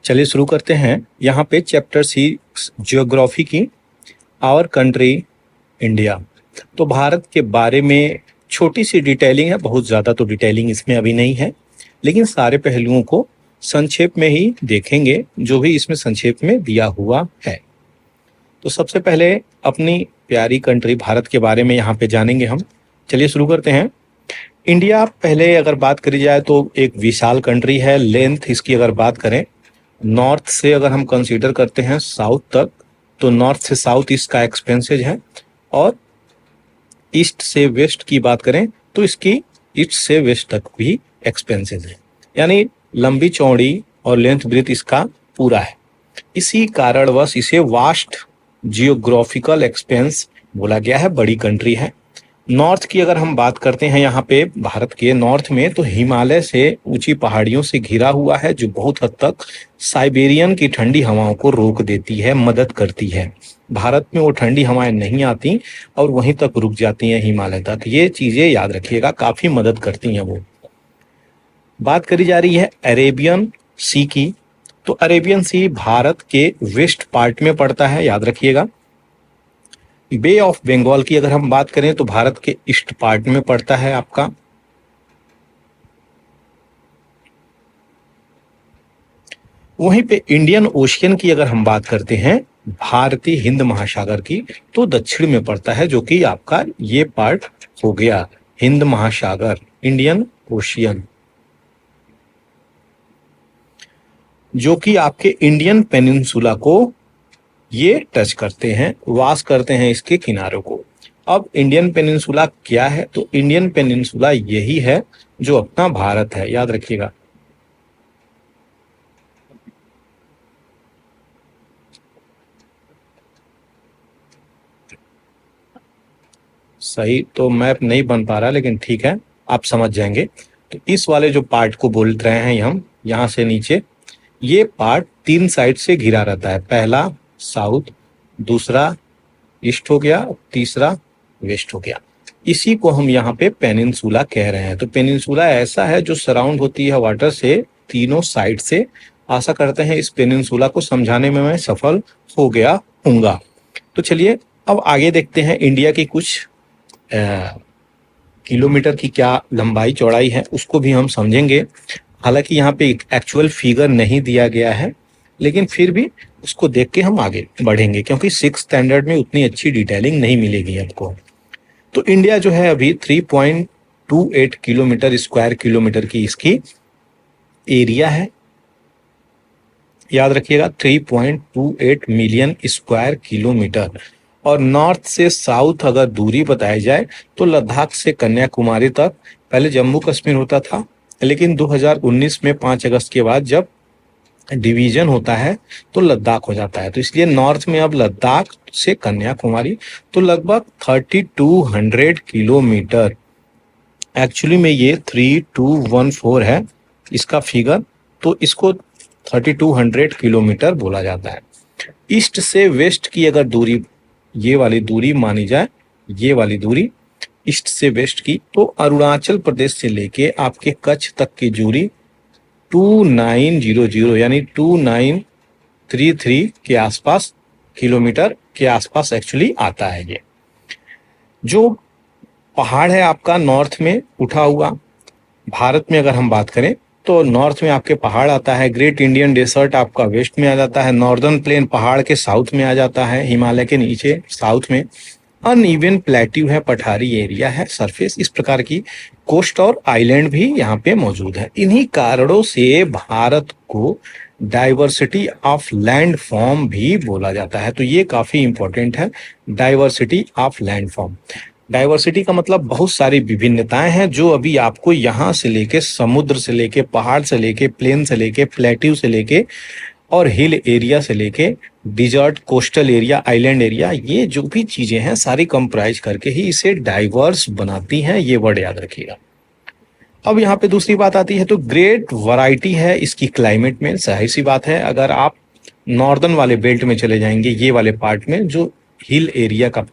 चलिए शुरू करते हैं। यहाँ पे चैप्टर सी जियोग्राफी की आवर कंट्री इंडिया। तो भारत के बारे में छोटी सी डिटेलिंग है, बहुत ज़्यादा तो डिटेलिंग इसमें अभी नहीं है, लेकिन सारे पहलुओं को संक्षेप में ही देखेंगे जो भी इसमें संक्षेप में दिया हुआ है। तो सबसे पहले अपनी प्यारी कंट्री भारत के बारे में यहाँ पे जानेंगे हम। चलिए शुरू करते हैं। इंडिया पहले अगर बात करी जाए तो एक विशाल कंट्री है। लेंथ इसकी अगर बात करें, नॉर्थ से अगर हम कंसीडर करते हैं साउथ तक, तो नॉर्थ से साउथ इसका एक्सपेंसेज है, और ईस्ट से वेस्ट की बात करें तो इसकी ईस्ट से वेस्ट तक भी एक्सपेंसेज है, यानी लंबी चौड़ी और लेंथ ब्रेथ इसका पूरा है। इसी कारणवश इसे वास्ट जियोग्राफिकल एक्सपेंस बोला गया है, बड़ी कंट्री है। नॉर्थ की अगर हम बात करते हैं, यहाँ पे भारत के नॉर्थ में तो हिमालय से ऊंची पहाड़ियों से घिरा हुआ है, जो बहुत हद तक साइबेरियन की ठंडी हवाओं को रोक देती है, मदद करती है। भारत में वो ठंडी हवाएं नहीं आती और वहीं तक रुक जाती हैं हिमालय तक। ये चीजें याद रखिएगा, काफी मदद करती हैं वो। बात करी जा रही है अरेबियन सी की, तो अरेबियन सी भारत के वेस्ट पार्ट में पड़ता है, याद रखिएगा। बे ऑफ बंगाल की अगर हम बात करें तो भारत के ईस्ट पार्ट में पड़ता है आपका। वहीं पे इंडियन ओशियन की अगर हम बात करते हैं, भारतीय हिंद महासागर की, तो दक्षिण में पड़ता है, जो कि आपका ये पार्ट हो गया हिंद महासागर, इंडियन ओशियन, जो कि आपके इंडियन पेनिनसुला को ये टच करते हैं, वास करते हैं इसके किनारों को। अब इंडियन पेनिनसुला क्या है? तो इंडियन पेनिनसुला यही है जो अपना भारत है, याद रखिएगा। सही तो मैप नहीं बन पा रहा, लेकिन ठीक है, आप समझ जाएंगे। तो इस वाले जो पार्ट को बोल रहे हैं हम, यहां से नीचे, ये पार्ट तीन साइड से घिरा रहता है। पहला साउथ, दूसरा ईस्ट हो गया, तीसरा वेस्ट हो गया। इसी को हम यहाँ पे पेनिनसुला कह रहे हैं। तो पेनिनसुला ऐसा है जो सराउंड होती है वाटर से तीनों साइड से। आशा करते हैं इस पेनिनसुला को समझाने में मैं सफल हो गया हूँगा। तो चलिए अब आगे देखते हैं इंडिया की कुछ किलोमीटर की क्या लंबाई चौड़ाई है, उसको भी हम समझेंगे। हालांकि यहाँ पे एक्चुअल फिगर नहीं दिया गया है, लेकिन फिर भी उसको देख के हम आगे बढ़ेंगे, क्योंकि 6th स्टैंडर्ड में उतनी अच्छी डिटेलिंग नहीं मिलेगी आपको। तो इंडिया जो है अभी 3.28 किलोमीटर स्क्वायर किलोमीटर की इसकी एरिया है, याद रखिएगा, 3.28 मिलियन स्क्वायर किलोमीटर। और नॉर्थ से साउथ अगर दूरी बताई जाए तो लद्दाख से कन्याकुमारी तक, पहले जम्मू कश्मीर होता था, लेकिन 2019 में 5 अगस्त के बाद जब डिवीजन होता है तो लद्दाख हो जाता है। तो इसलिए नॉर्थ में अब लद्दाख से कन्याकुमारी, तो लगभग 3200 किलोमीटर। एक्चुअली में ये 3214 है इसका फिगर, तो इसको 3200 किलोमीटर बोला जाता है। ईस्ट से वेस्ट की अगर दूरी, ये वाली दूरी मानी जाए, ये वाली दूरी ईस्ट से वेस्ट की, तो अरुणाचल प्रदेश से लेके आपके कच्छ तक की दूरी 2900 यानी 2933 के आसपास किलोमीटर के आसपास एक्चुअली आता है। ये जो पहाड़ है आपका नॉर्थ में उठा हुआ, भारत में अगर हम बात करें तो नॉर्थ में आपके पहाड़ आता है। ग्रेट इंडियन डेजर्ट आपका वेस्ट में आ जाता है, नॉर्दर्न प्लेन पहाड़ के साउथ में आ जाता है, हिमालय के नीचे साउथ में। अनइवन प्लेट्यू है, पठारी एरिया है, सरफेस इस प्रकार की कोस्ट और आइलैंड भी यहाँ पे मौजूद है। इन्हीं कारणों से भारत को डाइवर्सिटी ऑफ लैंड फॉर्म भी बोला जाता है। तो ये काफी इंपॉर्टेंट है, diversity of land form. Diversity का मतलब बहुत सारी विभिन्नताएं हैं, जो अभी आपको यहाँ से लेके, समुद्र से लेके, पहाड़ से लेके, प्लेन से लेके, प्लेट्यू से लेके और हिल एरिया से लेके desert, coastal area, island area, ये जो भी चीजें हैं सारी कंप्राइज करके ही इसे डाइवर्स बनाती हैं। ये वर्ड याद रखिएगा। अब यहाँ पे दूसरी बात आती है, तो ग्रेट वैरायटी है इसकी क्लाइमेट में। जाहिर सी बात है, अगर आप नॉर्दर्न वाले बेल्ट में चले जाएंगे, ये वाले पार्ट में जो हिल एरिया का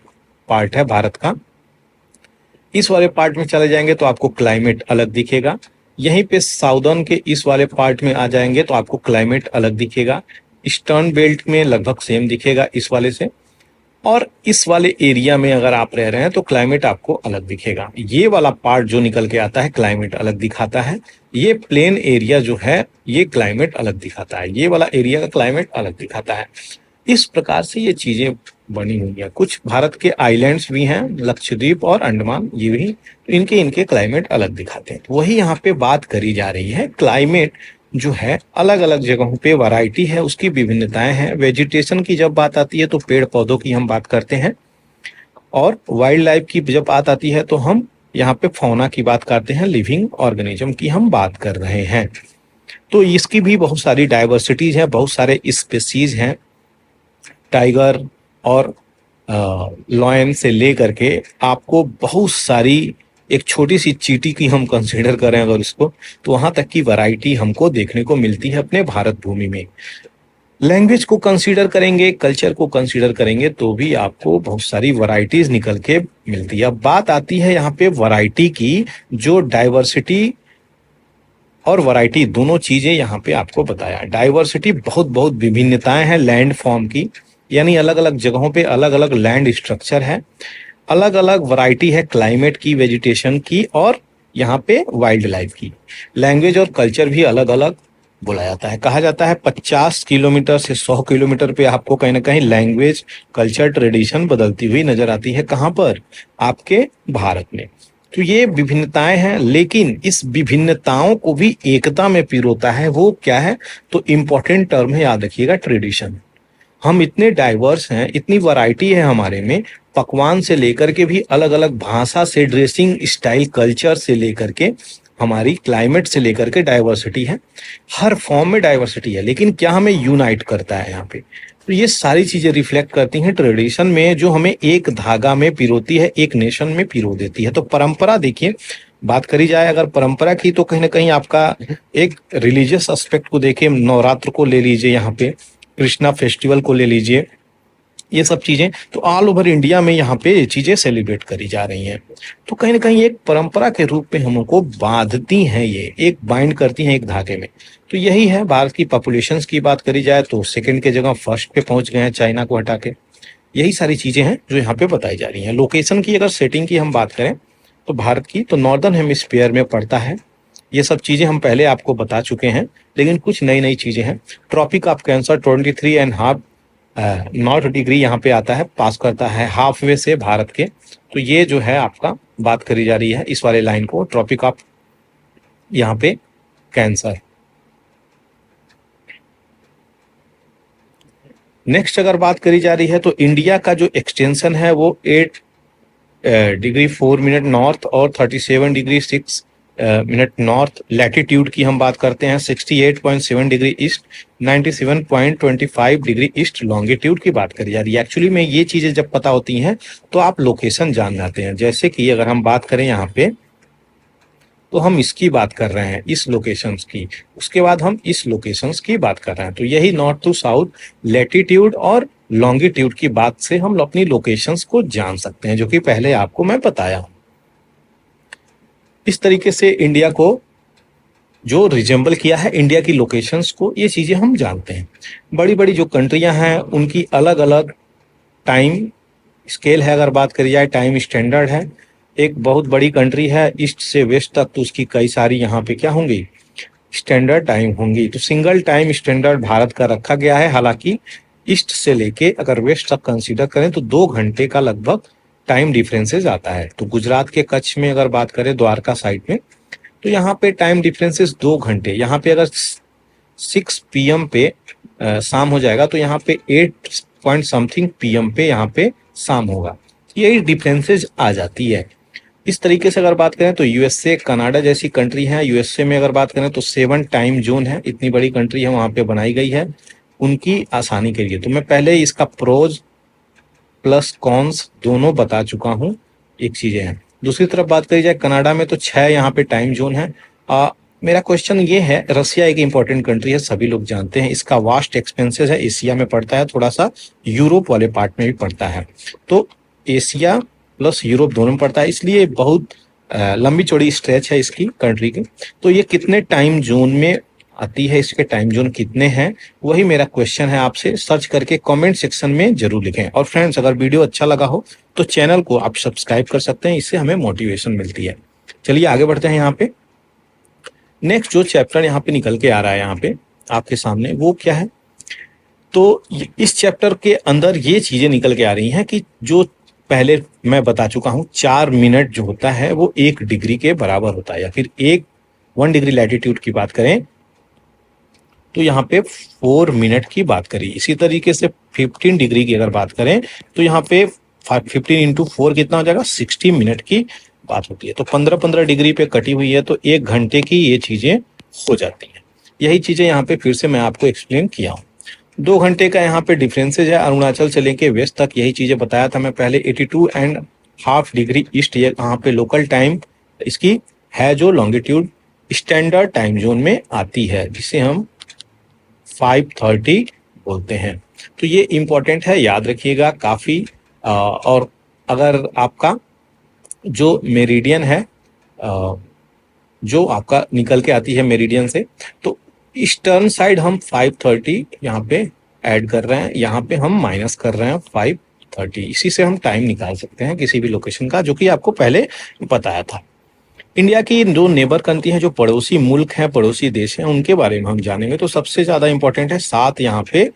पार्ट है भारत का, इस वाले पार्ट में चले जाएंगे तो आपको क्लाइमेट अलग दिखेगा। यहीं पे साउदर्न के इस वाले पार्ट में आ जाएंगे तो आपको क्लाइमेट अलग दिखेगा। ईस्टर्न बेल्ट में लगभग सेम दिखेगा इस वाले से, और इस वाले एरिया में अगर आप रह रहे हैं तो क्लाइमेट आपको अलग दिखेगा। ये वाला पार्ट जो निकल के आता है क्लाइमेट अलग दिखाता है, ये प्लेन एरिया जो है ये क्लाइमेट अलग दिखाता है, ये वाला एरिया का क्लाइमेट अलग दिखाता है। इस प्रकार से ये चीजें बनी हुई है। कुछ भारत के आइलैंड्स भी हैं, लक्षद्वीप और अंडमान, ये भी, तो इनके इनके क्लाइमेट अलग दिखाते हैं। तो वही यहाँ पे बात करी जा रही है, क्लाइमेट जो है अलग अलग जगहों पे वैरायटी है, उसकी विभिन्नताएं हैं। वेजिटेशन की जब बात आती है तो पेड़ पौधों की हम बात करते हैं, और वाइल्ड लाइफ की जब बात आती है तो हम यहाँ पे फौना की बात करते हैं, लिविंग ऑर्गेनिज्म की हम बात कर रहे हैं। तो इसकी भी बहुत सारी डाइवर्सिटीज हैं, बहुत सारे स्पेसीज हैं। टाइगर और लॉयन से लेकर के आपको बहुत सारी, एक छोटी सी चींटी की हम कंसीडर करें अगर इसको, तो वहां तक की वैरायटी हमको देखने को मिलती है अपने भारत भूमि में। लैंग्वेज को कंसीडर करेंगे, कल्चर को कंसीडर करेंगे तो भी आपको बहुत सारी वैरायटीज निकल के मिलती है। अब बात आती है यहाँ पे वैरायटी की, जो डाइवर्सिटी और वैरायटी दोनों चीजें यहाँ पे आपको बताया। डाइवर्सिटी बहुत बहुत विभिन्नताएं हैं लैंड फॉर्म की, यानी अलग अलग जगहों पे अलग अलग लैंड स्ट्रक्चर है, अलग अलग वैरायटी है क्लाइमेट की, वेजिटेशन की, और यहाँ पे वाइल्ड लाइफ की। लैंग्वेज और कल्चर भी अलग अलग बोला जाता है। कहा जाता है 50 किलोमीटर से 100 किलोमीटर पे आपको कहीं ना कहीं लैंग्वेज, कल्चर, ट्रेडिशन बदलती हुई नजर आती है। कहाँ पर? आपके भारत में। तो ये विभिन्नताएं हैं, लेकिन इस विभिन्नताओं को भी एकता में पिरोता है। वो क्या है? तो इंपॉर्टेंट टर्म है, याद रखिएगा, ट्रेडिशन। हम इतने डाइवर्स हैं, इतनी वैरायटी है हमारे में, पकवान से लेकर के भी अलग अलग, भाषा से, ड्रेसिंग स्टाइल, कल्चर से लेकर के, हमारी क्लाइमेट से लेकर के डाइवर्सिटी है। हर फॉर्म में डाइवर्सिटी है, लेकिन क्या हमें यूनाइट करता है यहाँ पे? तो ये सारी चीजें रिफ्लेक्ट करती हैं ट्रेडिशन में, जो हमें एक धागा में पिरोती है, एक नेशन में पिरो देती है। तो परंपरा देखिए, बात करी जाए अगर परंपरा की, तो कहीं ना कहीं आपका एक रिलीजियस एस्पेक्ट को देखिए, नवरात्र को ले लीजिए, यहाँ पे कृष्णा फेस्टिवल को ले लीजिए, ये सब चीजें तो ऑल ओवर इंडिया में यहाँ पे चीजें सेलिब्रेट करी जा रही हैं। तो कहीं ना कहीं एक परंपरा के रूप में हमको बांधती हैं, ये एक बाइंड करती हैं एक धागे में। तो यही है। भारत की पॉपुलेशन की बात करी जाए तो सेकंड के जगह फर्स्ट पे पहुंच गए हैं, चाइना को हटा के। यही सारी चीजें हैं जो यहाँ पे बताई जा रही हैं। लोकेशन की अगर सेटिंग की हम बात करें तो भारत की, तो नॉर्दर्न हेमिस्फीयर में पड़ता है। ये सब चीजें हम पहले आपको बता चुके हैं, लेकिन कुछ नई नई चीजें हैं। Tropic of cancer 23.5 north degree यहाँ पे आता है, पास करता है हाफ वे से भारत के। तो ये जो है आपका बात करी जा रही है इस वाले लाइन को, ट्रॉपिक ऑफ यहाँ पे कैंसर। नेक्स्ट अगर बात करी जा रही है तो इंडिया का जो एक्सटेंशन है वो 8 डिग्री 4 मिनट नॉर्थ और 37 डिग्री 6 मिनट नॉर्थ लैटिट्यूड की हम बात करते हैं, 68.7 degree east, 97.25 degree east longitude की बात करी जा रही है। एक्चुअली में ये चीजें जब पता होती हैं तो आप लोकेशन जान जाते हैं। जैसे कि अगर हम बात करें यहाँ पे, तो हम इसकी बात कर रहे हैं, इस लोकेशंस की, उसके बाद हम इस लोकेशंस की बात कर रहे हैं। तो यही नॉर्थ टू साउथ लैटिट्यूड और लॉन्गिट्यूड की बात से हम अपनी लोकेशंस को जान सकते हैं, जो कि पहले आपको मैं बताया हूं। इस तरीके से इंडिया को जो रिजेंबल किया है, इंडिया की लोकेशंस को, ये चीजें हम जानते हैं। बड़ी बड़ी जो कंट्रियां हैं उनकी अलग अलग टाइम स्केल है। अगर बात करी जाए, टाइम स्टैंडर्ड है। एक बहुत बड़ी कंट्री है ईस्ट से वेस्ट तक, तो उसकी कई सारी यहाँ पे क्या होंगी, स्टैंडर्ड टाइम होंगी। तो सिंगल टाइम स्टैंडर्ड भारत का रखा गया है। हालांकि ईस्ट से लेके अगर वेस्ट तक कंसीडर करें तो 2 घंटे का लगभग टाइम डिफरेंसेस आता है। तो गुजरात के कच्छ में अगर बात करें, द्वारका साइड में, तो यहाँ पे टाइम डिफरेंसेस 2 घंटे। यहाँ पे अगर 6 PM पे शाम हो जाएगा, तो यहाँ पे 8 पॉइंट समथिंग PM पे यहाँ पे शाम होगा। यही डिफरेंसेस आ जाती है। इस तरीके से अगर बात करें तो यूएसए, कनाडा जैसी कंट्री है। यूएसए में अगर बात करें तो 7 टाइम जोन है, इतनी बड़ी कंट्री है, वहां पे बनाई गई है उनकी आसानी के लिए। तो मैं पहले इसका प्रोज प्लस कॉन्स दोनों बता चुका हूं, एक चीजें हैं। दूसरी तरफ बात करी जाए, कनाडा में तो 6 यहाँ पे टाइम जोन है। मेरा क्वेश्चन ये है, रसिया एक इंपॉर्टेंट कंट्री है, सभी लोग जानते हैं, इसका वास्ट एक्सपेंसेस है, एशिया में पड़ता है, थोड़ा सा यूरोप वाले पार्ट में भी पड़ता है। तो एशिया प्लस यूरोप दोनों में पड़ता है, इसलिए बहुत लंबी चौड़ी स्ट्रेच है इसकी कंट्री की। तो ये कितने टाइम जोन में आती है, इसके टाइम जोन कितने हैं, वही मेरा क्वेश्चन है आपसे। सर्च करके कमेंट सेक्शन में जरूर लिखें। और फ्रेंड्स, अगर वीडियो अच्छा लगा हो तो चैनल को आप सब्सक्राइब कर सकते हैं, इससे हमें मोटिवेशन मिलती है। चलिए आगे बढ़ते हैं। यहाँ पे नेक्स्ट जो चैप्टर यहाँ पे निकल के आ रहा है यहाँ पे आपके सामने, वो क्या है? तो इस चैप्टर के अंदर ये चीजें निकल के आ रही हैं कि जो पहले मैं बता चुका हूं, 4 मिनट जो होता है वो 1 डिग्री के बराबर होता है, या फिर 1 डिग्री लैटिट्यूड की बात करें तो यहाँ पे 4 मिनट की बात करी। इसी तरीके से 15 डिग्री की अगर बात करें तो यहाँ पे 15 इंटू 4 कितना हो जाएगा? 60 मिनट की बात होती है। तो 15-15 डिग्री पे कटी हुई है, तो 1 घंटे की ये चीजें हो जाती हैं। यही चीजें यहाँ पे फिर से मैं आपको एक्सप्लेन किया हूँ। 2 घंटे का यहाँ पे डिफरेंसेज है। अरुणाचल से लेके वेस्ट तक यही चीजें बताया था मैं पहले। 82.5 डिग्री ईस्ट यहाँ पे लोकल टाइम इसकी है, जो लॉन्गिट्यूड स्टैंडर्ड टाइम जोन में आती है, जिसे हम 5:30 बोलते हैं। तो ये इंपॉर्टेंट है, याद रखिएगा काफी। और अगर आपका जो मेरिडियन है, जो आपका निकल के आती है मेरिडियन से, तो ईस्टर्न साइड हम 5:30 यहाँ पे ऐड कर रहे हैं, यहाँ पे हम माइनस कर रहे हैं 5:30। इसी से हम टाइम निकाल सकते हैं किसी भी लोकेशन का, जो कि आपको पहले बताया था। इंडिया की जो नेबर कंट्री है, जो पड़ोसी मुल्क हैं, पड़ोसी देश हैं, उनके बारे में हम जानेंगे। तो सबसे ज्यादा इंपॉर्टेंट है 7 यहाँ पे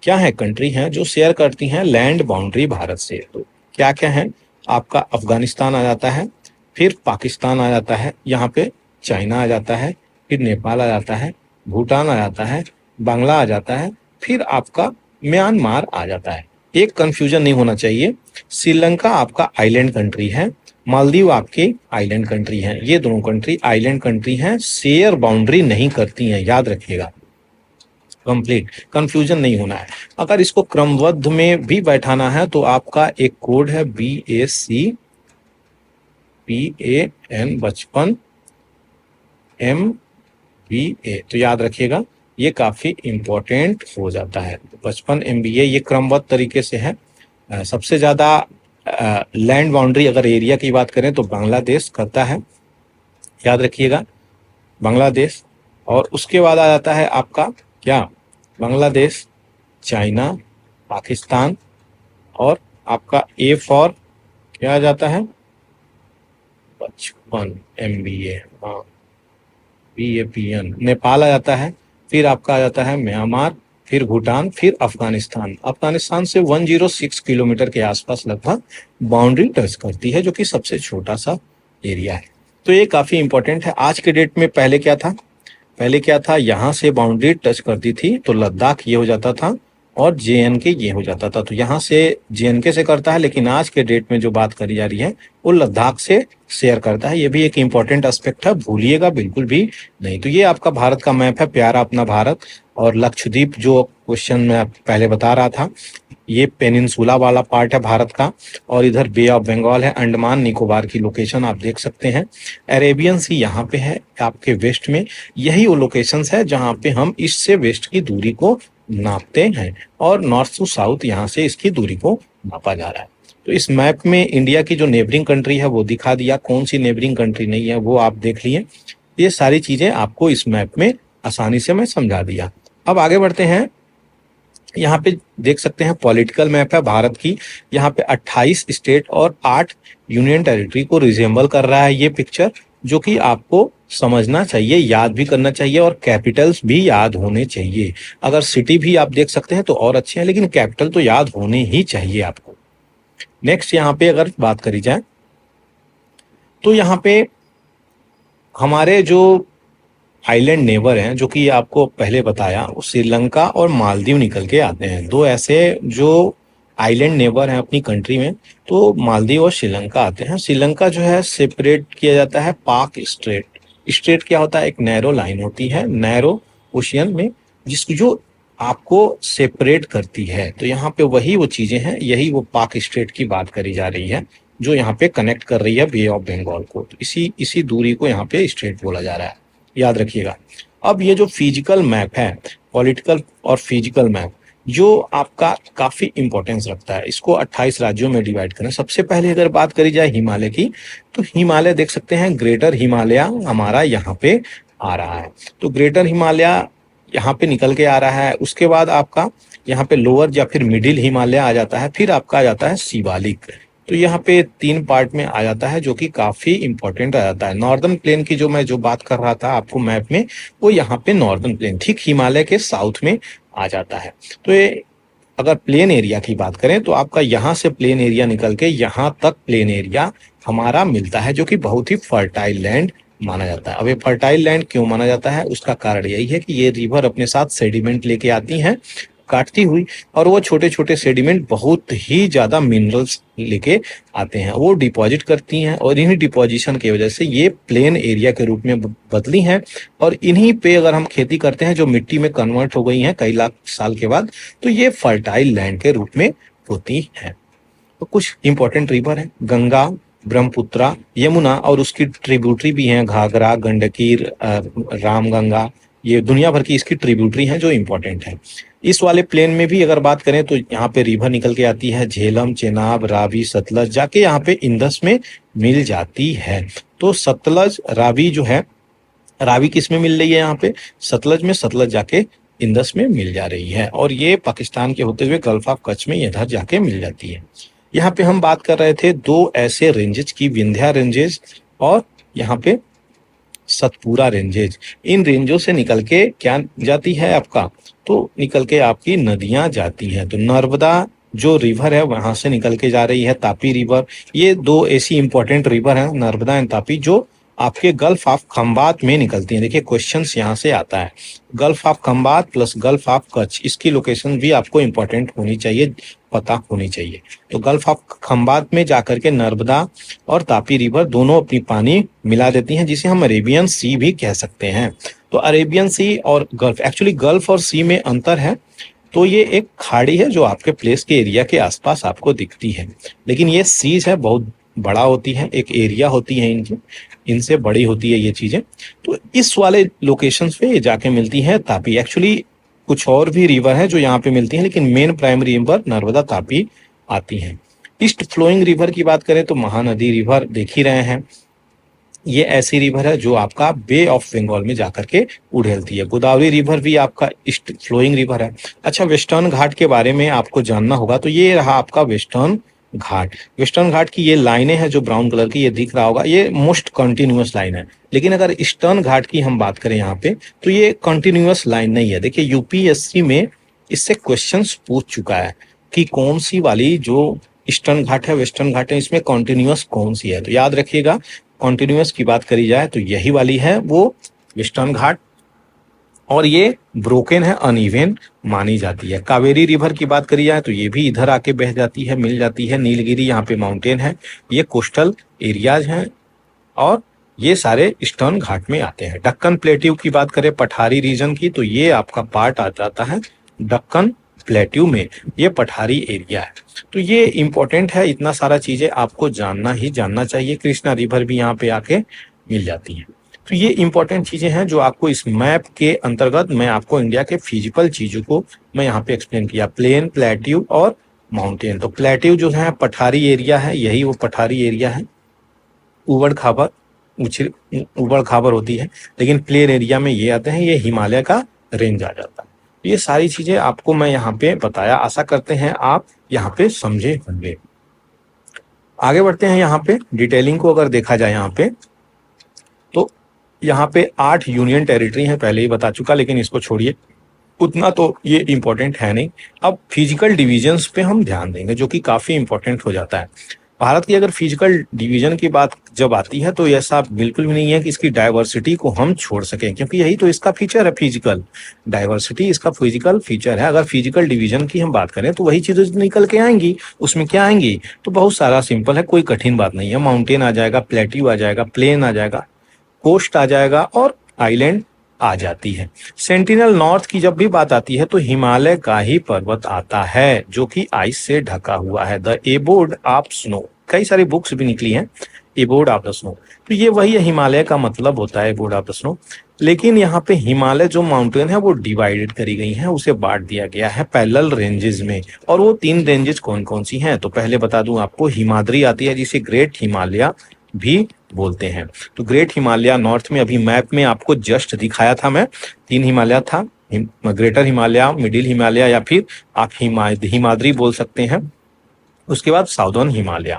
क्या है कंट्री हैं जो शेयर करती हैं लैंड बाउंड्री भारत से। तो क्या क्या है? आपका अफगानिस्तान आ जाता है, फिर पाकिस्तान आ जाता है, यहाँ पे चाइना आ जाता है, फिर नेपाल आ जाता है, भूटान आ जाता है, बांग्ला आ जाता है, फिर आपका म्यांमार आ जाता है। एक कंफ्यूजन नहीं होना चाहिए, श्रीलंका आपका आइलैंड कंट्री है, मालदीव आपकी आइलैंड कंट्री है। ये दोनों कंट्री आइलैंड कंट्री हैं, शेयर बाउंड्री नहीं करती हैं, याद रखिएगा। कंप्लीट कंफ्यूजन नहीं होना है। अगर इसको क्रमबद्ध में भी बैठाना है तो आपका एक कोड है BACPAN 55 MBA, तो याद रखिएगा ये काफी इंपॉर्टेंट हो जाता है। 55 MBA ये क्रमबद्ध तरीके से है। सबसे ज्यादा लैंड बाउंड्री अगर एरिया की बात करें तो बांग्लादेश करता है, याद रखिएगा बांग्लादेश। और उसके बाद आ जाता है आपका क्या? बांग्लादेश, चाइना, पाकिस्तान, और आपका A फॉर क्या आ जाता है? 55 MBA, हाँ BAPN। नेपाल आ जाता है, फिर आपका आ जाता है म्यांमार, फिर भूटान, फिर अफगानिस्तान। अफगानिस्तान से 106 किलोमीटर के आसपास लगभग बाउंड्री टच करती है, जो कि सबसे छोटा सा एरिया है। तो ये काफी इंपॉर्टेंट है। आज के डेट में पहले क्या था? पहले क्या था? यहाँ से बाउंड्री टच करती थी तो लद्दाख ये हो जाता था और JNK ये हो जाता था। तो यहाँ से JNK से करता है, लेकिन आज के डेट में जो बात करी जा रही है वो लद्दाख से शेयर करता है। ये भी एक इंपॉर्टेंट एस्पेक्ट है, भूलिएगा बिल्कुल भी नहीं। तो ये आपका भारत का मैप है, प्यारा अपना भारत। और लक्षद्वीप जो क्वेश्चन मैं पहले बता रहा था, ये पेनिनसुला वाला पार्ट है भारत का। और इधर बे ऑफ बंगाल है, अंडमान निकोबार की लोकेशन आप देख सकते हैं। अरेबियन सी यहाँ पे है आपके वेस्ट में। यही वो लोकेशंस है जहाँ पे हम ईस्ट से वेस्ट की दूरी को नापते हैं, और नॉर्थ टू साउथ यहाँ से इसकी दूरी को नापा जा रहा है। तो इस मैप में इंडिया की जो नेबरिंग कंट्री है वो दिखा दिया, कौन सी नेबरिंग कंट्री नहीं है वो आप देख लिए। ये सारी चीजें आपको इस मैप में आसानी से मैं समझा दिया। अब आगे बढ़ते हैं। यहाँ पे देख सकते हैं पॉलिटिकल मैप है भारत की। यहाँ पे 28 स्टेट और 8 यूनियन टेरिटरी को रिजेंबल कर रहा है ये पिक्चर, जो कि आपको समझना चाहिए, याद भी करना चाहिए, और कैपिटल्स भी याद होने चाहिए। अगर सिटी भी आप देख सकते हैं तो और अच्छे हैं, लेकिन कैपिटल तो याद होने ही चाहिए आपको। नेक्स्ट यहाँ पे अगर बात करी जाए तो यहाँ पे हमारे जो आइलैंड नेबर हैं, जो कि आपको पहले बताया, वो श्रीलंका और मालदीव निकल के आते हैं। दो ऐसे जो आइलैंड नेबर हैं अपनी कंट्री में, तो मालदीव और श्रीलंका आते हैं। श्रीलंका जो है सेपरेट किया जाता है पाक स्ट्रेट। स्ट्रेट क्या होता है? एक नैरो लाइन होती है नैरो ओशियन में, जिसको जो आपको सेपरेट करती है। तो यहाँ पे वही वो चीजें हैं, यही वो पाक स्ट्रेट की बात करी जा रही है, जो यहाँ पे कनेक्ट कर रही है बे ऑफ बंगाल को। तो इसी दूरी को यहाँ पे स्ट्रेट बोला जा रहा है, याद रखिएगा। अब ये जो फिजिकल मैप है, पॉलिटिकल और फिजिकल मैप, जो आपका काफी इंपॉर्टेंस रखता है। इसको 28 राज्यों में डिवाइड करें। सबसे पहले अगर बात करी जाए हिमालय की, तो हिमालय देख सकते हैं, ग्रेटर हिमालय हमारा यहाँ पे आ रहा है। तो ग्रेटर हिमालय यहाँ पे निकल के आ रहा है। उसके बाद आपका यहाँ पे लोअर या फिर मिडिल हिमालय आ जाता है, फिर आपका आ जाता है शिवालिक। तो यहाँ पे 3 पार्ट में आ जाता है, जो कि काफी इंपॉर्टेंट आ जाता है। नॉर्दर्न प्लेन की जो मैं बात कर रहा था आपको मैप में, वो यहाँ पे नॉर्दर्न प्लेन ठीक हिमालय के साउथ में आ जाता है। तो ये अगर प्लेन एरिया की बात करें तो आपका यहाँ से प्लेन एरिया निकल के यहाँ तक प्लेन एरिया हमारा मिलता है, जो कि बहुत ही फर्टाइल लैंड माना जाता है। अब ये फर्टाइल लैंड क्यों माना जाता है, उसका कारण यही है कि ये रिवर अपने साथ सेडिमेंट लेके आती हैं काटती हुई, और वो छोटे छोटे सेडिमेंट बहुत ही ज्यादा मिनरल्स लेके आते हैं, वो डिपॉजिट करती हैं, और इन्हीं डिपॉजिशन की वजह से ये प्लेन एरिया के रूप में बदली हैं। और इन्हीं पे अगर हम खेती करते हैं, जो मिट्टी में कन्वर्ट हो गई हैं कई लाख साल के बाद, तो ये फर्टाइल लैंड के रूप में होती हैं। तो कुछ इंपॉर्टेंट रिवर हैं, गंगा, ब्रह्मपुत्रा, यमुना, और उसकी ट्रिब्यूटरी भी हैं, घाघरा, गंडकी, रामगंगा। ये दुनिया भर की इसकी ट्रिब्यूटरी हैं जो इंपॉर्टेंट है। इस वाले प्लेन में भी अगर बात करें तो यहाँ पे रिवर निकल के आती है, झेलम, चेनाब, रावी, सतलज, जाके यहाँ पे इंदस में मिल जाती है। तो सतलज, रावी जो है, रावी किस में मिल रही है, यहाँ पे सतलज में, सतलज जाके इंदस में मिल जा रही है, और ये पाकिस्तान के होते हुए गल्फ ऑफ कच्छ में इधर जाके मिल जाती है। यहाँ पे हम बात कर रहे थे 2 ऐसे रेंजेस की, विंध्या रेंजेस और यहाँ पे सतपुरा रेंजेज। इन रेंजों से निकल के क्या जाती है आपका, तो निकल के आपकी नदियां जाती हैं। तो नर्मदा जो रिवर है वहां से निकल के जा रही है, तापी रिवर। ये 2 ऐसी इंपॉर्टेंट रिवर हैं, नर्मदा एंड तापी, जो आपके गल्फ ऑफ खंबात में निकलती हैं। देखिए क्वेश्चंस यहाँ से आता है, gulf of Khambhat plus gulf of Kutch, इसकी लोकेशन भी आपको इंपॉर्टेंट होनी चाहिए, पता होनी चाहिए। तो गल्फ ऑफ खंबात में जाकर के नर्मदा और तापी रिवर दोनों अपनी पानी मिला देती हैं, जिसे हम अरेबियन सी भी कह सकते हैं। तो अरेबियन सी और गल्फ, एक्चुअली गल्फ और सी में अंतर है। तो ये एक खाड़ी है जो आपके प्लेस के एरिया के आसपास आपको दिखती है, लेकिन ये सीज है, बहुत बड़ा होती है, एक एरिया होती है इनकी, इनसे बड़ी होती है ये चीजें। तो इस वाले लोकेशंस पे ये जाके मिलती है तापी। एक्चुअली कुछ और भी रिवर है जो यहाँ पे मिलती हैं, लेकिन main primary river Narmada Tapi आती हैं। ईस्ट फ्लोइंग रिवर की बात करें तो महानदी रिवर देख ही रहे हैं, ये ऐसी रिवर है जो आपका बे ऑफ बंगाल में जाकर के उड़ेलती है। गोदावरी रिवर भी आपका ईस्ट फ्लोइंग रिवर है। अच्छा, वेस्टर्न घाट के बारे में आपको जानना होगा, तो ये रहा आपका वेस्टर्न घाट। वेस्टर्न घाट की ये लाइनें हैं जो ब्राउन कलर की, ये दिख रहा होगा, ये मोस्ट कंटिन्यूअस लाइन है। लेकिन अगर ईस्टर्न घाट की हम बात करें यहाँ पे, तो ये कंटिन्यूअस लाइन नहीं है। देखिए यूपीएससी में इससे क्वेश्चंस पूछ चुका है कि कौन सी वाली जो ईस्टर्न घाट है, वेस्टर्न घाट है, इसमें कॉन्टिन्यूअस कौन सी है। तो याद रखिएगा, कॉन्टिन्यूअस की बात करी जाए तो यही वाली है, वो वेस्टर्न घाट, और ये ब्रोकन है, अनइवन मानी जाती है। कावेरी रिवर की बात करी जाए तो ये भी इधर आके बह जाती है, मिल जाती है। नीलगिरी यहाँ पे माउंटेन है, ये कोस्टल एरियाज हैं, और ये सारे ईस्टर्न घाट में आते हैं। दक्कन प्लेट्यू की बात करें, पठारी रीजन की, तो ये आपका पार्ट आ जाता है दक्कन प्लेट्यू में, ये पठारी एरिया है। तो ये इंपॉर्टेंट है, इतना सारा चीजें आपको जानना ही जानना चाहिए। कृष्णा रिवर भी यहाँ पे आके मिल जाती है। तो ये इंपॉर्टेंट चीजें हैं जो आपको इस मैप के अंतर्गत, मैं आपको इंडिया के फिजिकल चीजों को मैं यहाँ पे एक्सप्लेन किया, प्लेन, प्लेट्यू और माउंटेन। तो प्लेट्यू जो है पठारी एरिया है, यही वो पठारी एरिया है, उबड़ खाबड़ उबड़ खाबड़ होती है, लेकिन प्लेन एरिया में ये आते हैं, ये हिमालय का रेंज आ जाता है। ये सारी चीजें आपको मैं यहाँ पे बताया, आशा करते हैं आप यहाँ पे समझे होंगे। आगे बढ़ते हैं यहाँ पे डिटेलिंग को अगर देखा जाए यहाँ पे, तो यहाँ पे 8 यूनियन टेरिटरी हैं, पहले ही बता चुका, लेकिन इसको छोड़िए, उतना तो ये इंपॉर्टेंट है नहीं। अब फिजिकल डिविजन्स पे हम ध्यान देंगे, जो कि काफी इंपॉर्टेंट हो जाता है। भारत की अगर फिजिकल डिवीजन की बात जब आती है तो ऐसा बिल्कुल भी नहीं है कि इसकी डाइवर्सिटी को हम छोड़ सकें, क्योंकि यही तो इसका फीचर है, फिजिकल डाइवर्सिटी इसका फिजिकल फीचर है। अगर फिजिकल डिवीजन की हम बात करें तो वही चीजें निकल के आएंगी। उसमें क्या आएंगी, तो बहुत सारा सिंपल है, कोई कठिन बात नहीं है। माउंटेन आ जाएगा, प्लेट्यू आ जाएगा, प्लेन आ जाएगा, कोस्ट आ जाएगा, और आइलैंड आ जाती है। सेंटिनल नॉर्थ की जब भी बात आती है तो हिमालय का ही पर्वत आता है, जो कि आइस से ढका हुआ है, द एबोर्ड ऑफ स्नो। कई सारी बुक्स भी निकली हैं, एबोर्ड ऑफ द स्नो। तो ये वही हिमालय का मतलब होता है, एबोर्ड ऑफ द स्नो। लेकिन यहाँ पे हिमालय जो माउंटेन है वो डिवाइडेड करी गई है, उसे बांट दिया गया है पैरेलल रेंजेस में। और वो 3 रेंजेस कौन कौन सी हैं, तो पहले बता दूं आपको, हिमाद्री आती है जिसे ग्रेट हिमालय भी बोलते हैं। तो ग्रेट हिमालय नॉर्थ में, अभी मैप में आपको जस्ट दिखाया था मैं, 3 हिमालय था, ग्रेटर हिमालय, मिडिल हिमालय, या फिर आप हिमाद्री बोल सकते हैं। उसके बाद साउदर्न हिमालय।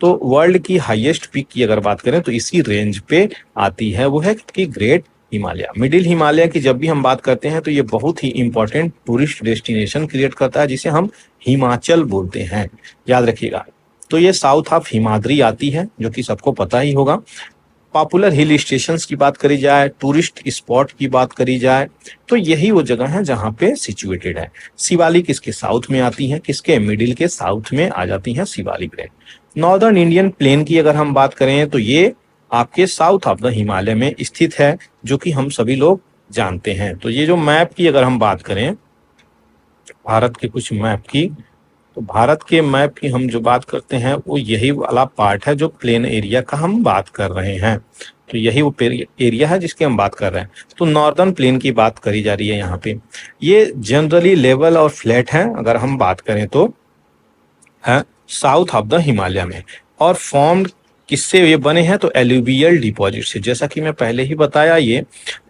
तो वर्ल्ड की हाईएस्ट पीक की अगर बात करें तो इसी रेंज पे आती है, वो है कि ग्रेट हिमालय। मिडिल हिमालय की जब भी हम बात करते हैं तो ये बहुत ही इंपॉर्टेंट टूरिस्ट डेस्टिनेशन क्रिएट करता है, जिसे हम हिमाचल बोलते हैं, याद रखिएगा। तो ये साउथ ऑफ हिमाद्री आती है, जो कि सबको पता ही होगा। पॉपुलर हिल स्टेशंस की बात करी जाए, टूरिस्ट स्पॉट की बात करी जाए, तो यही वो जगह है जहां पे सिचुएटेड है। शिवालिक किसके साउथ में आती है, किसके मिडिल के साउथ में आ जाती है Shivalik range. Northern Indian plain की अगर हम बात करें तो ये आपके साउथ ऑफ द हिमालय में स्थित है, जो कि हम सभी लोग जानते हैं। तो ये जो मैप की अगर हम बात करें, भारत के कुछ मैप की, तो भारत के मैप की हम जो बात करते हैं वो यही वाला पार्ट है जो प्लेन एरिया का हम बात कर रहे हैं। तो यही वो एरिया है जिसकी हम बात कर रहे हैं। तो नॉर्दर्न प्लेन की बात करी जा रही है यहाँ पे। ये जनरली लेवल और फ्लैट है अगर हम बात करें तो, है साउथ ऑफ द हिमालय में। और फॉर्म्ड किससे ये बने हैं, तो एल्यूवियल डिपॉजिट से। जैसा कि मैं पहले ही बताया, ये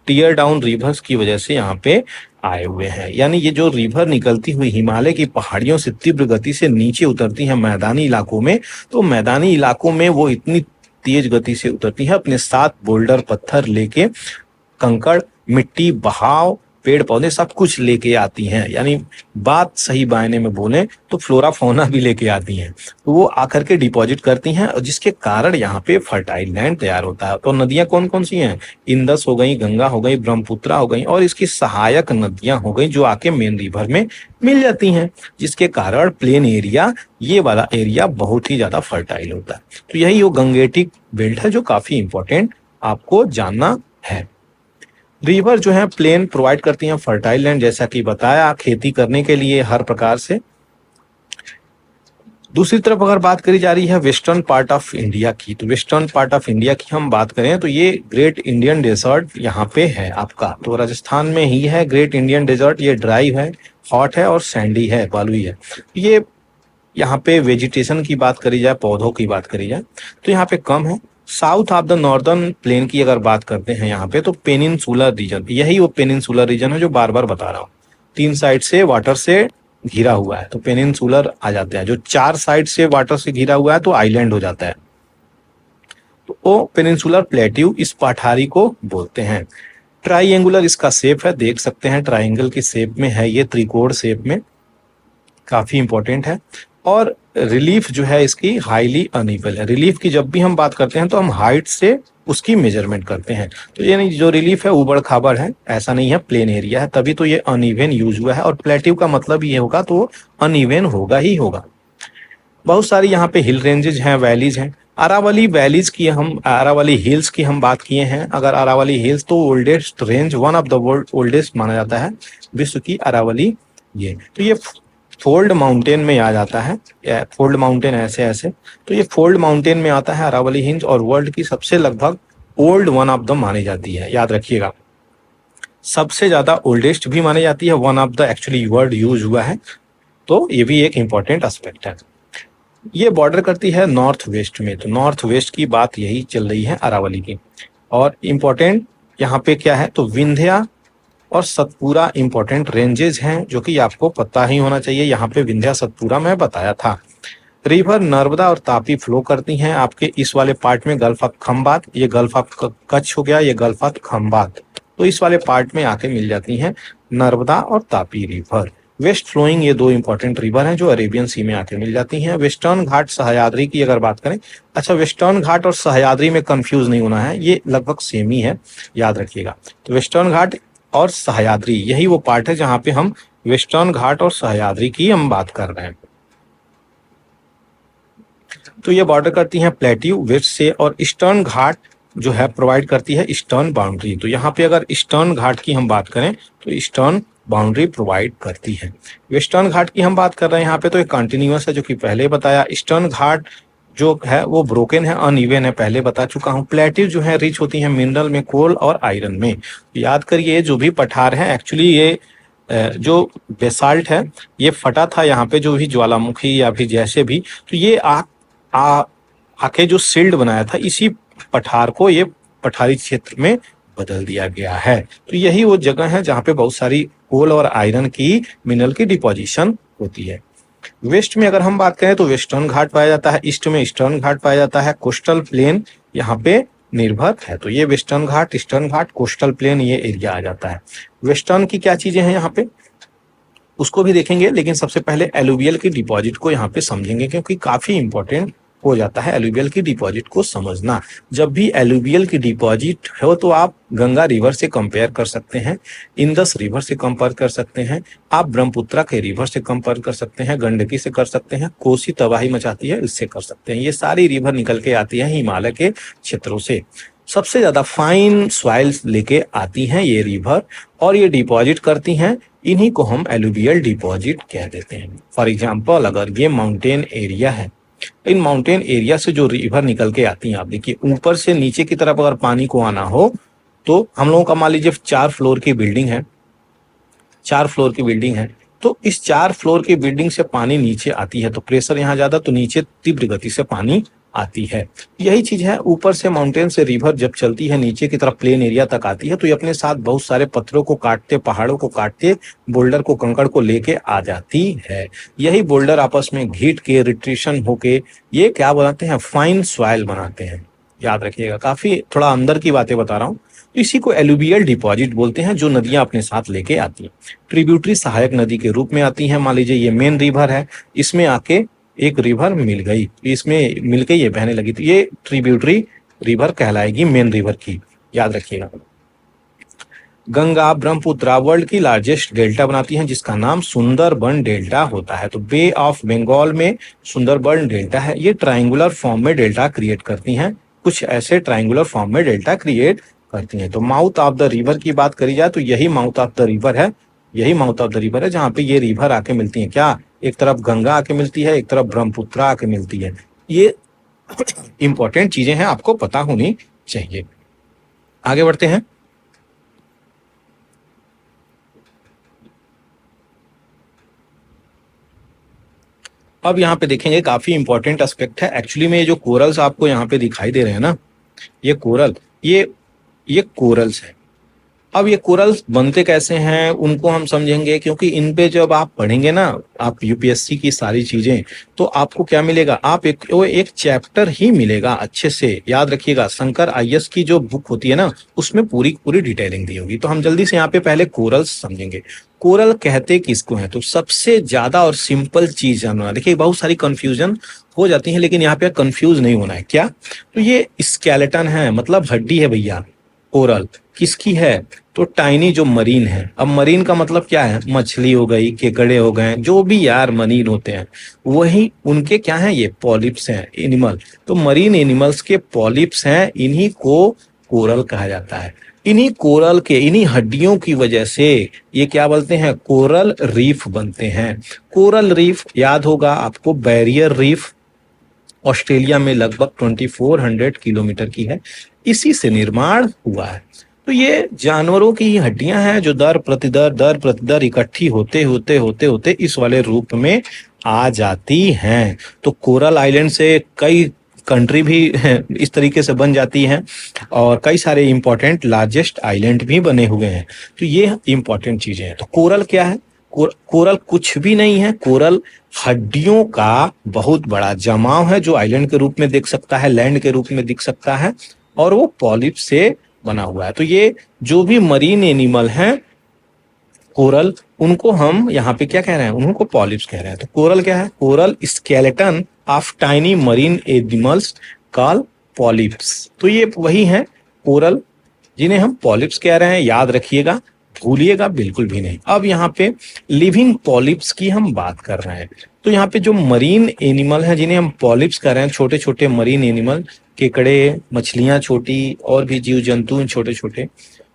टीयर डाउन रिवर्स की वजह से यहाँ पे आए हुए हैं। यानी ये जो रिवर निकलती हुई हिमालय की पहाड़ियों से तीव्र गति से नीचे उतरती है मैदानी इलाकों में, तो मैदानी इलाकों में वो इतनी तेज गति से उतरती है, अपने साथ बोल्डर पत्थर लेके, कंकड़ मिट्टी, बहाव, पेड़ पौधे सब कुछ लेके आती हैं। यानी बात सही मायने में बोले तो फ्लोरा फौना भी लेके आती हैं। तो वो आकर के डिपॉजिट करती हैं, और जिसके कारण यहाँ पे फर्टाइल लैंड तैयार होता है। तो नदियां कौन कौन सी हैं, इंदस हो गई, गंगा हो गई, ब्रह्मपुत्रा हो गई, और इसकी सहायक नदियां हो गई जो आके मेन रिवर में मिल जाती हैं, जिसके कारण प्लेन एरिया, ये वाला एरिया बहुत ही ज्यादा फर्टाइल होता है। तो यही वो गंगेटिक बेल्ट है जो काफी इंपॉर्टेंट आपको जानना है। रिवर जो है प्लेन प्रोवाइड करती हैं फर्टाइल लैंड, जैसा कि बताया, खेती करने के लिए हर प्रकार से। दूसरी तरफ अगर बात करी जा रही है वेस्टर्न पार्ट ऑफ इंडिया की, तो वेस्टर्न पार्ट ऑफ इंडिया की हम बात करें तो ये ग्रेट इंडियन डेजर्ट यहाँ पे है आपका। तो राजस्थान में ही है ग्रेट इंडियन डेजर्ट। ये ड्राई है, हॉट है और सैंडी है, बालुई है। ये यहाँ पे वेजिटेशन की बात करी जाए, पौधों की बात करी जाए, तो यहाँ पे कम है। South of the northern plain की अगर बात करते हैं यहाँ पे, तो पेनिनसुलर रीजन, यही वो पेनिनसुलर रीजन है जो बार बार बता रहा हूँ। 3 साइड से वाटर से घिरा हुआ है तो पेनिनसुलर आ जाता है। जो 4 साइड से वाटर से घिरा हुआ है तो आइलैंड हो जाता है। तो वो पेनिनसुलर प्लेट्यू इस पठारी को बोलते हैं। ट्राइएंगुलर इसका शेप है, देख सकते हैं ट्राइंगल की शेप में है, ये त्रिकोण शेप में, काफी इंपॉर्टेंट है। और रिलीफ जो है इसकी हाईली अनइवन है। रिलीफ की जब भी हम बात करते हैं तो हम हाइट से उसकी मेजरमेंट करते हैं। तो यानी जो रिलीफ है उबड़ खाबड़ है, ऐसा नहीं है, प्लेन एरिया है, तभी तो ये अनइवन यूज हुआ है। और प्लेट्यू का मतलब ये होगा तो अनइवन होगा ही होगा। बहुत सारी यहाँ पे हिल रेंजेज हैं, वैलीज हैं। अरावली वैलीज की हम, अरावली हिल्स की हम बात किए हैं। अगर अरावली हिल्स तो oldest range, one of the world oldest माना जाता है विश्व की अरावली। ये तो ये फोल्ड माउंटेन में आ जाता है, फोल्ड माउंटेन ऐसे ऐसे, तो ये फोल्ड माउंटेन में आता है अरावली हिल्स। और वर्ल्ड की सबसे लगभग ओल्ड वन ऑफ द मानी जाती है, याद रखिएगा। सबसे ज्यादा ओल्डेस्ट भी मानी जाती है, one of the actually word use हुआ है। तो ये भी एक इंपॉर्टेंट एस्पेक्ट है। ये बॉर्डर करती है नॉर्थ वेस्ट में, तो नॉर्थ वेस्ट की बात यही चल रही है अरावली की। और इम्पोर्टेंट यहाँ पे क्या है, तो विंध्या और सतपुरा इंपॉर्टेंट रेंजेस हैं जो कि आपको पता ही होना चाहिए। यहाँ पे विंध्या सतपुरा मैं बताया था। रिवर नर्मदा और तापी फ्लो करती हैं आपके इस वाले पार्ट में, गल्फ ऑफ खंबात, ये गल्फ ऑफ कच्छ हो गया, ये गल्फ ऑफ खंबात, तो इस वाले पार्ट में आके मिल जाती हैं नर्मदा और तापी रिवर। वेस्ट फ्लोइंग ये 2 इंपॉर्टेंट रिवर हैं जो अरेबियन सी में आके मिल जाती हैं। वेस्टर्न घाट सह्याद्री की अगर बात करें, अच्छा वेस्टर्न घाट और सह्याद्री में कंफ्यूज नहीं होना है, ये लगभग सेम ही है, याद रखिएगा। तो वेस्टर्न घाट और सह्याद्री यही वो पार्ट है जहां पे हम वेस्टर्न घाट और सह्याद्री की हम बात कर रहे हैं। तो ये बॉर्डर करती हैं प्लेट्यू वेस्ट से, और ईस्टर्न घाट जो है प्रोवाइड करती है ईस्टर्न बाउंड्री। तो यहाँ पे अगर ईस्टर्न घाट की हम बात करें तो ईस्टर्न बाउंड्री प्रोवाइड करती है। वेस्टर्न घाट की हम बात कर रहे हैं यहाँ पे, तो एक कंटिन्यूअस है जो कि पहले बताया। ईस्टर्न घाट जो है वो ब्रोकन है, अनइवन है, पहले बता चुका हूँ। प्लेटिव जो है रिच होती है मिनरल में, कोल और आयरन में। याद करिए जो भी पठार है एक्चुअली ये जो बेसाल्ट है ये फटा था यहाँ पे, जो भी ज्वालामुखी या फिर जैसे भी, तो ये आ आके जो सिल्ड बनाया था इसी पठार को ये पठारी क्षेत्र में बदल दिया गया है। तो यही वो जगह है जहाँ पे बहुत सारी कोल और आयरन की मिनरल की डिपोजिशन होती है। वेस्ट में अगर हम बात करें तो वेस्टर्न घाट पाया जाता है, ईस्ट में ईस्टर्न घाट पाया जाता है, कोस्टल प्लेन यहाँ पे निर्भर है। तो ये वेस्टर्न घाट, ईस्टर्न घाट, कोस्टल प्लेन ये एरिया आ जाता है। वेस्टर्न की क्या चीजें हैं यहाँ पे उसको भी देखेंगे, लेकिन सबसे पहले एलुवियल की डिपॉजिट को यहाँ पे समझेंगे, क्योंकि काफी इंपॉर्टेंट हो जाता है एलुवियल की डिपॉजिट को समझना। जब भी एलुवियल की डिपॉजिट हो तो आप गंगा रिवर से कंपेयर कर सकते हैं, इंदस रिवर से कंपेयर कर सकते हैं, आप ब्रह्मपुत्रा के रिवर से कंपेयर कर सकते हैं, गंडकी से कर सकते हैं, कोसी तबाही मचाती है इससे कर सकते हैं। ये सारी रिवर निकल के आती है हिमालय के क्षेत्रों से। सबसे ज्यादा फाइन सॉइल्स लेके आती हैं ये रिवर और ये डिपॉजिट करती हैं, इन्हीं को हम एलुवियल डिपॉजिट कह देते हैं। फॉर एग्जाम्पल अगर ये माउंटेन एरिया है, इन माउंटेन एरिया से जो रिवर निकल के आती हैं, आप देखिए ऊपर से नीचे की तरफ अगर पानी को आना हो तो हम लोगों का मान लीजिए 4 फ्लोर की बिल्डिंग है, 4 फ्लोर की बिल्डिंग है, तो इस 4 फ्लोर की बिल्डिंग से पानी नीचे आती है तो प्रेशर यहाँ ज्यादा, तो नीचे तीव्र गति से पानी आती है। यही चीज है, ऊपर से माउंटेन से रिवर जब चलती है नीचे की तरफ प्लेन एरिया तक आती है तो ये अपने साथ बहुत सारे पत्थरों को काटते, पहाड़ों को काटते, बोल्डर को, कंकड़ को लेके आ जाती है। यही बोल्डर आपस में घीट के रिट्रीशन होके ये क्या बनाते हैं, फाइन सॉइल बनाते हैं। याद रखिएगा, काफी थोड़ा अंदर की बातें बता रहा हूँ। तो इसी को एलुवियल डिपॉजिट बोलते हैं, जो नदियां अपने साथ लेके आती हैं। ट्रिब्यूटरी सहायक नदी के रूप में आती हैं। मान लीजिए ये मेन रिवर है, इसमें आके एक रिवर मिल गई, इसमें मिलके ये बहने लगी, तो ये ट्रिब्यूटरी रिवर कहलाएगी मेन रिवर की। याद रखिएगा। गंगा ब्रह्मपुत्रा वर्ल्ड की लार्जेस्ट डेल्टा बनाती हैं, जिसका नाम सुंदरबन डेल्टा होता है। तो बे ऑफ बंगाल में सुंदरबन डेल्टा है। ये ट्राइंगुलर फॉर्म में डेल्टा क्रिएट करती हैं, कुछ ऐसे ट्राइंगुलर फॉर्म में डेल्टा क्रिएट करती हैं। तो माउथ ऑफ द रिवर की बात करी जाए तो यही माउथ ऑफ द रिवर है, यही माउथ ऑफ द रिवर है जहाँ पे ये रिवर आके मिलती है। क्या, एक तरफ गंगा आके मिलती है, एक तरफ ब्रह्मपुत्रा आके मिलती है। ये इंपॉर्टेंट चीजें हैं, आपको पता होनी चाहिए। आगे बढ़ते हैं। अब यहाँ पे देखेंगे काफी इंपॉर्टेंट एस्पेक्ट है। एक्चुअली में ये जो कोरल्स आपको यहाँ पे दिखाई दे रहे हैं ना, ये कोरल, ये कोरल्स है। अब ये कोरल्स बनते कैसे हैं उनको हम समझेंगे, क्योंकि इन पे जब आप पढ़ेंगे ना, आप यूपीएससी की सारी चीजें, तो आपको क्या मिलेगा, आप एक चैप्टर ही मिलेगा अच्छे से। याद रखिएगा, शंकर आईएएस की जो बुक होती है ना, उसमें पूरी पूरी डिटेलिंग दी होगी। तो हम जल्दी से यहाँ पे पहले कोरल्स समझेंगे। कोरल कहते किसको हैं, तो सबसे ज्यादा और सिंपल चीज जानना। देखिए बहुत सारी कंफ्यूजन हो जाती है, लेकिन यहाँ पे कंफ्यूज नहीं होना है। क्या, तो ये स्केलेटन है, मतलब हड्डी है भैया। कोरल किसकी है, तो टाइनी जो मरीन है। अब मरीन का मतलब क्या है, मछली हो गई, केकड़े हो गए, जो भी यार मरीन होते हैं वही उनके क्या है, ये पॉलिप्स हैं, एनिमल। तो मरीन एनिमल्स के पॉलिप्स हैं, इन्हीं को कोरल कहा जाता है। इन्हीं कोरल के, इन्हीं हड्डियों की वजह से ये क्या बोलते हैं, कोरल रीफ बनते हैं। कोरल रीफ याद होगा आपको, बैरियर रीफ ऑस्ट्रेलिया में लगभग 2400 किलोमीटर की है, इसी से निर्माण हुआ है। तो ये जानवरों की हड्डियां हैं जो दर प्रतिदर इकट्ठी होते होते होते होते इस वाले रूप में आ जाती हैं। तो कोरल आइलैंड से कई कंट्री भी इस तरीके से बन जाती हैं और कई सारे इंपॉर्टेंट लार्जेस्ट आइलैंड भी बने हुए हैं। तो ये इंपॉर्टेंट चीजें हैं। तो कोरल क्या है, कोरल कुछ भी नहीं है, कोरल हड्डियों का बहुत बड़ा जमाव है, जो आइलैंड के रूप में दिख सकता है, लैंड के रूप में दिख सकता है, और वो पॉलिप से बना हुआ है। तो ये जो भी मरीन एनिमल हैं कोरल, उनको हम यहाँ पे क्या कह रहे हैं, उनको पॉलिप्स कह रहे हैं। तो कोरल क्या है, coral skeleton of tiny marine animals call polyps. तो ये वही है कोरल जिन्हें हम पॉलिप्स कह रहे हैं। याद रखिएगा, भूलिएगा बिल्कुल भी नहीं। अब यहाँ पे लिविंग पॉलिप्स की हम बात कर रहे हैं। तो यहाँ पे जो मरीन एनिमल है जिन्हें हम पॉलिप्स कह रहे हैं, छोटे छोटे मरीन एनिमल, केकड़े, मछलियां छोटी, और भी जीव जंतु छोटे छोटे,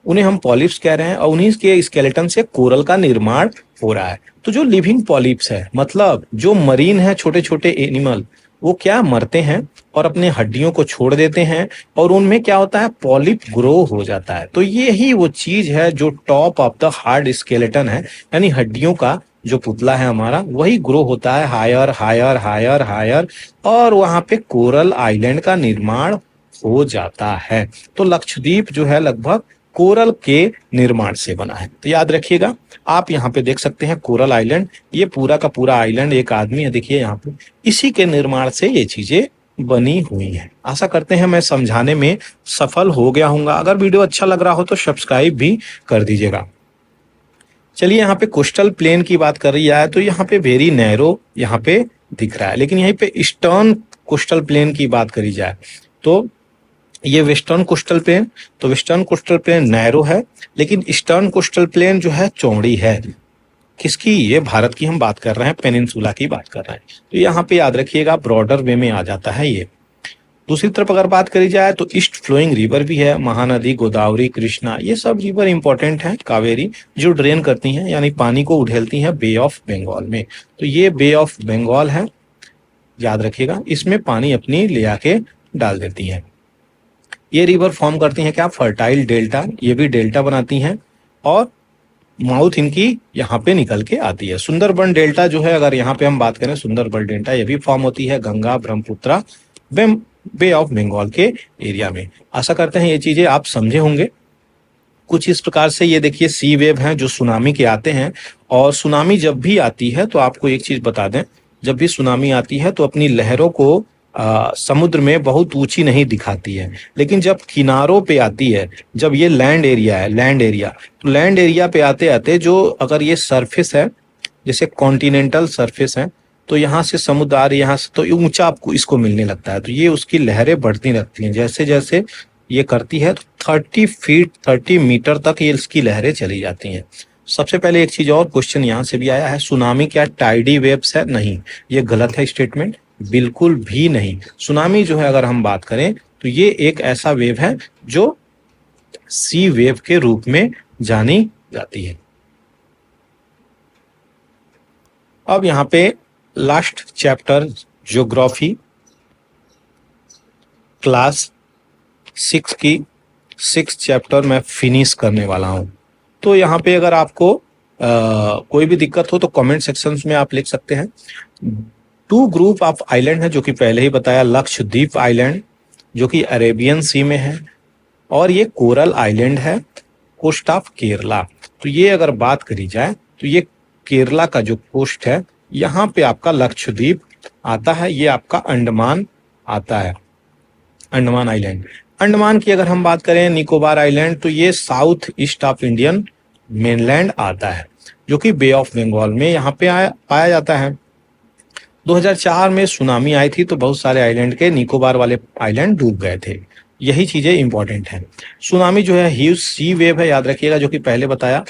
उन्हें हम पॉलिप्स कह रहे हैं, और उन्हीं के स्केलेटन से कोरल का निर्माण हो रहा है। तो जो लिविंग पॉलिप्स है, मतलब जो मरीन है छोटे छोटे एनिमल, वो क्या मरते हैं और अपने हड्डियों को छोड़ देते हैं, और उनमें क्या होता है, पॉलिप ग्रो हो जाता है। तो ये ही वो चीज है जो top of the hard skeleton है, यानी हड्डियों का जो पुतला है हमारा, वही ग्रो होता है हायर हायर हायर हायर, और वहां पे कोरल आइलैंड का निर्माण हो जाता है। तो लक्षद्वीप जो है लगभग कोरल के निर्माण से बना है। तो याद रखिएगा, आप यहाँ पे देख सकते हैं कोरल आइलैंड, ये पूरा का पूरा आइलैंड एक आदमी है, देखिए यहाँ पे, इसी के निर्माण से ये चीजें बनी हुई हैं। आशा करते हैं मैं समझाने में सफल हो गया हूँगा। अगर वीडियो अच्छा लग रहा हो तो सब्सक्राइब भी कर दीजिएगा। चलिए, यहाँ पे कोस्टल प्लेन की बात कर रही है, तो यहाँ पे वेरी नैरो यहाँ पे दिख रहा है, लेकिन यहीं पे ईस्टर्न कोस्टल प्लेन की बात करी जाए तो ये वेस्टर्न कोस्टल प्लेन, तो वेस्टर्न कोस्टल प्लेन नैरो है, लेकिन ईस्टर्न कोस्टल प्लेन जो है चौड़ी है। किसकी? ये भारत की हम बात कर रहे हैं, पेनिनसुला की बात कर रहे हैं। तो यहाँ पे याद रखिएगा ब्रॉडर वे में आ जाता है ये। दूसरी तरफ अगर बात करी जाए तो ईस्ट फ्लोइंग रिवर भी है, महानदी, गोदावरी, कृष्णा, ये सब रिवर इंपॉर्टेंट है, कावेरी, जो ड्रेन करती हैं यानी पानी को उड़ेलती हैं बे ऑफ बंगाल में। तो ये बे ऑफ बंगाल है, याद रखिएगा, इसमें पानी अपनी ले आके डाल देती है। ये रिवर फॉर्म करती हैं क्या? फर्टाइल डेल्टा, ये भी डेल्टा बनाती हैं, और माउथ इनकी यहाँ पे निकल के आती है। सुंदरबन डेल्टा जो है, अगर यहाँ पे हम बात करें सुंदरबन डेल्टा, ये भी फॉर्म होती है गंगा ब्रह्मपुत्रा बे ऑफ बंगाल के एरिया में। आशा करते हैं ये चीजें आप समझे होंगे। कुछ इस प्रकार से ये देखिए सी वेव हैं जो सुनामी के आते हैं, और सुनामी जब भी आती है तो आपको एक चीज बता दें, जब भी सुनामी आती है तो अपनी लहरों को समुद्र में बहुत ऊंची नहीं दिखाती है, लेकिन जब किनारों पे आती है, जब ये लैंड एरिया है, लैंड एरिया, तो लैंड एरिया पे आते आते जो अगर ये सरफेस है, जैसे कॉन्टिनेंटल सरफेस है, तो यहाँ से समुद्र आ रही है, यहाँ से, तो ऊंचा आपको इसको मिलने लगता है, तो ये उसकी लहरें बढ़ती रहती हैं। जैसे जैसे ये करती है तो 30 मीटर तक ये इसकी लहरें चली जाती हैं। सबसे पहले एक चीज और क्वेश्चन यहाँ से भी आया है, सुनामी क्या टाइडी वेव्स है? नहीं, ये गलत है स्टेटमेंट, बिल्कुल भी नहीं। सुनामी जो है अगर हम बात करें तो ये एक ऐसा वेव है जो सी वेव के रूप में जानी जाती है। अब यहाँ पे लास्ट चैप्टर ज्योग्राफी क्लास 6 की 6 चैप्टर मैं फिनिश करने वाला हूं। तो यहाँ पे अगर आपको कोई भी दिक्कत हो तो कमेंट सेक्शंस में आप लिख सकते हैं। 2 ग्रुप ऑफ आइलैंड है जो कि पहले ही बताया, लक्षद्वीप आइलैंड जो कि अरेबियन सी में है, और ये कोरल आइलैंड है कोस्ट ऑफ केरला। तो ये अगर बात करी जाए तो ये केरला का जो कोस्ट है, यहाँ पे आपका लक्षद्वीप आता है, ये आपका अंडमान आता है, अंडमान आइलैंड। अंडमान की अगर हम बात करें, निकोबार आइलैंड, तो ये south east of Indian mainland आता है, जो कि बे ऑफ बंगाल में यहाँ पे पाया जाता है। 2004 में सुनामी आई थी तो बहुत सारे आइलैंड के, निकोबार वाले आइलैंड डूब गए थे। यही चीजें इंपॉर्टेंट हैं। सुनामी जो है ह्यूज सी वेव है, याद रखिएगा, जो कि पहले बताया,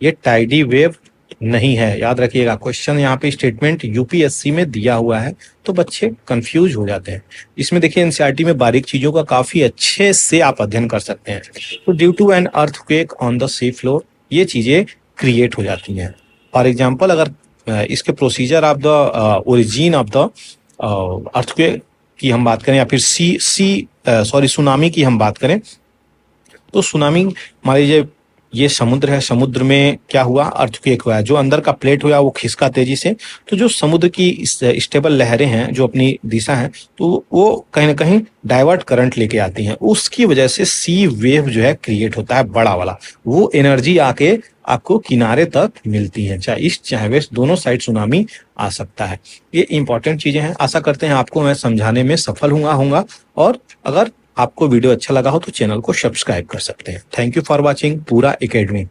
ये टाइडी वेव नहीं है, याद रखिएगा। क्वेश्चन यहाँ पे स्टेटमेंट यूपीएससी में दिया हुआ है तो बच्चे कंफ्यूज हो जाते हैं। इसमें देखिए एनसीईआरटी में बारीक चीजों का काफी अच्छे से आप अध्ययन कर सकते हैं। तो due to an earthquake on the sea floor, ये चीजें क्रिएट हो जाती हैं। फॉर एग्जाम्पल, अगर इसके procedure of the origin of the earthquake की हम बात करें, या फिर सुनामी की हम बात करें, तो सुनामी मान लीजिए ये समुद्र है, समुद्र में क्या हुआ, अर्थक्वेक हुआ, जो अंदर का प्लेट हुआ वो खिसका तेजी से, तो जो समुद्र की स्टेबल लहरें हैं जो अपनी दिशा है, तो वो कहीं ना कहीं डाइवर्ट करंट लेके आती हैं, उसकी वजह से सी वेव जो है क्रिएट होता है, बड़ा वाला। वो एनर्जी आके आपको किनारे तक मिलती है, चाहे ईस्ट चाहे वेस्ट, दोनों साइड सुनामी आ सकता है। ये इंपॉर्टेंट चीजें हैं। आशा करते हैं आपको मैं समझाने में सफल होऊंगा, और अगर आपको वीडियो अच्छा लगा हो तो चैनल को सब्सक्राइब कर सकते हैं। थैंक यू फॉर वॉचिंग पूरा एकेडमी।